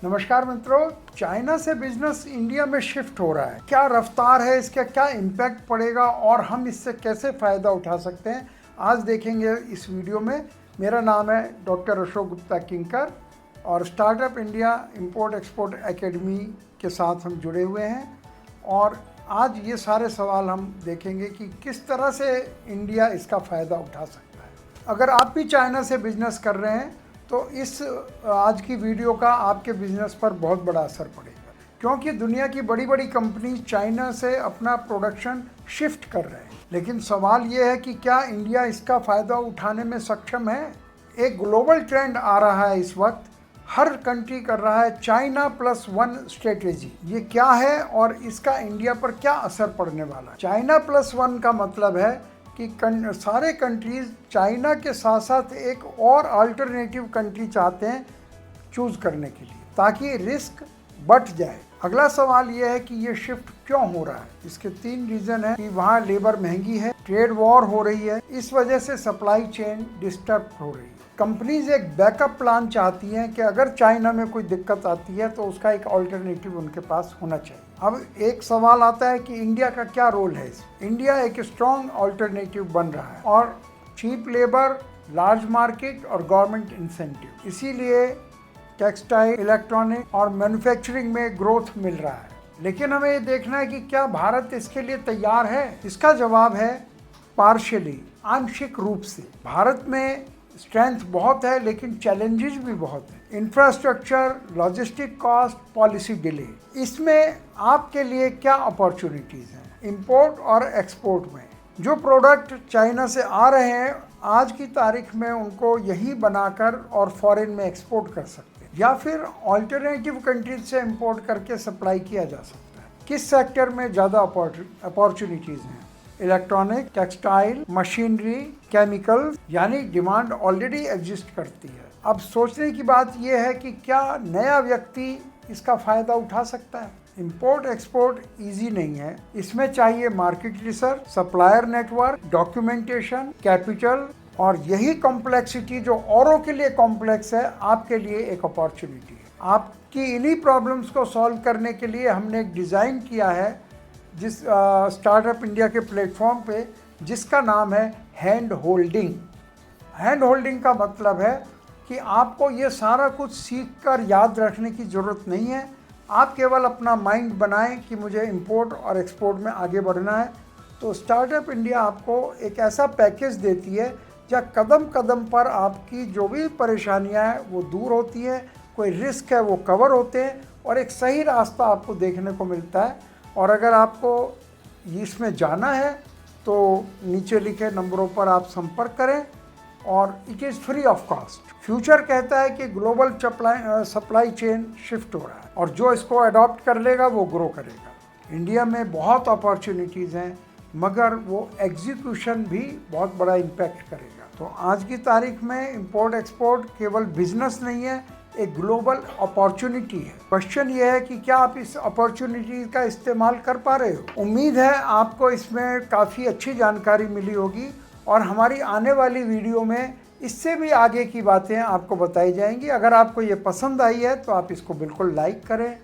नमस्कार मित्रों, चाइना से बिजनेस इंडिया में शिफ्ट हो रहा है। क्या रफ्तार है, इसका क्या इम्पैक्ट पड़ेगा और हम इससे कैसे फ़ायदा उठा सकते हैं, आज देखेंगे इस वीडियो में। मेरा नाम है डॉक्टर अशोक गुप्ता किंकर और startup India import export academy के साथ हम जुड़े हुए हैं। और आज ये सारे सवाल हम देखेंगे कि किस तरह से इंडिया इसका फ़ायदा उठा सकता है। अगर आप भी चाइना से बिजनेस कर रहे हैं तो इस आज की वीडियो का आपके बिजनेस पर बहुत बड़ा असर पड़ेगा, क्योंकि दुनिया की बड़ी बड़ी कंपनी चाइना से अपना प्रोडक्शन शिफ्ट कर रहे हैं। लेकिन सवाल ये है कि क्या इंडिया इसका फ़ायदा उठाने में सक्षम है। एक ग्लोबल ट्रेंड आ रहा है इस वक्त, हर कंट्री कर रहा है चाइना प्लस वन स्ट्रेटेजी। ये क्या है और इसका इंडिया पर क्या असर पड़ने वाला है। चाइना प्लस वन का मतलब है कि सारे कंट्रीज़ चाइना के साथ साथ एक और अल्टरनेटिव कंट्री चाहते हैं चूज़ करने के लिए, ताकि रिस्क बढ़ जाए। अगला सवाल यह है कि ये शिफ्ट क्यों हो रहा है। इसके 3 रीज़न है कि वहाँ लेबर महंगी है, ट्रेड वॉर हो रही है, इस वजह से सप्लाई चेन डिस्टर्ब हो रही है। कंपनीज एक बैकअप प्लान चाहती हैं कि अगर चाइना में कोई दिक्कत आती है तो उसका एक अल्टरनेटिव उनके पास होना चाहिए। अब एक सवाल आता है कि इंडिया का क्या रोल है इसमें। इंडिया एक स्ट्रॉन्ग अल्टरनेटिव बन रहा है और चीप लेबर, लार्ज मार्केट और गवर्नमेंट इंसेंटिव, इसीलिए टेक्सटाइल, इलेक्ट्रॉनिक और मैन्युफैक्चरिंग में ग्रोथ मिल रहा है। लेकिन हमें ये देखना है कि क्या भारत इसके लिए तैयार है। इसका जवाब है पार्शियली, आंशिक रूप से। भारत में स्ट्रेंथ बहुत है लेकिन चैलेंजेस भी बहुत हैं। Infrastructure, logistic cost, policy delay. इसमें आपके लिए क्या अपॉर्चुनिटीज़ हैं इंपोर्ट और एक्सपोर्ट में। जो प्रोडक्ट चाइना से आ रहे हैं आज की तारीख में उनको यही बनाकर और फॉरेन में एक्सपोर्ट कर सकते हैं, या फिर ऑल्टरनेटिव कंट्रीज से इंपोर्ट करके सप्लाई किया जा सकता है। किस सेक्टर में ज़्यादा अपॉर्चुनिटीज़ हैं। इलेक्ट्रॉनिक, टेक्सटाइल, मशीनरी, केमिकल, यानी डिमांड ऑलरेडी एग्जिस्ट करती है। अब सोचने की बात यह है कि क्या नया व्यक्ति इसका फ़ायदा उठा सकता है। इंपोर्ट एक्सपोर्ट इजी नहीं है, इसमें चाहिए market research, supplier network, documentation, capital, और यही कॉम्प्लेक्सिटी जो औरों के लिए कॉम्प्लेक्स है आपके लिए एक अपॉर्चुनिटी है। आपकी इन्हीं प्रॉब्लम्स को सॉल्व करने के लिए हमने एक डिज़ाइन किया है जिस स्टार्टअप इंडिया के प्लेटफॉर्म पे, जिसका नाम है हैंड होल्डिंग। हैंड होल्डिंग का मतलब है कि आपको ये सारा कुछ सीख कर याद रखने की ज़रूरत नहीं है। आप केवल अपना माइंड बनाएं कि मुझे इंपोर्ट और एक्सपोर्ट में आगे बढ़ना है, तो स्टार्टअप इंडिया आपको एक ऐसा पैकेज देती है जहाँ कदम कदम पर आपकी जो भी परेशानियाँ हैं वो दूर होती हैं, कोई रिस्क है वो कवर होते हैं और एक सही रास्ता आपको देखने को मिलता है। और अगर आपको इसमें जाना है तो नीचे लिखे नंबरों पर आप संपर्क करें और it is free of cost. Future कहता है कि ग्लोबल सप्लाई चेन शिफ्ट हो रहा है और जो इसको अडॉप्ट कर लेगा वो ग्रो करेगा। इंडिया में बहुत अपॉर्चुनिटीज़ हैं मगर वो एग्जीक्यूशन भी बहुत बड़ा इम्पैक्ट करेगा। तो आज की तारीख में इंपोर्ट एक्सपोर्ट केवल बिजनेस नहीं है, एक ग्लोबल अपॉर्चुनिटी है। क्वेश्चन ये है कि क्या आप इस अपॉर्चुनिटी का इस्तेमाल कर पा रहे हो। उम्मीद है आपको इसमें काफ़ी अच्छी जानकारी मिली होगी और हमारी आने वाली वीडियो में इससे भी आगे की बातें आपको बताई जाएंगी। अगर आपको ये पसंद आई है तो आप इसको बिल्कुल लाइक करें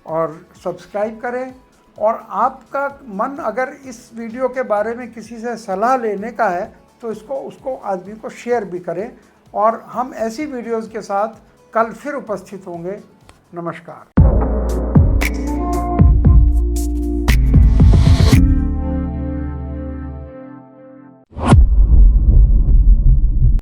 और सब्सक्राइब करें। और आपका मन अगर इस वीडियो के बारे में किसी से सलाह लेने का है तो उसको आदमी को शेयर भी करें। और हम ऐसी वीडियोज़ के साथ कल फिर उपस्थित होंगे। नमस्कार।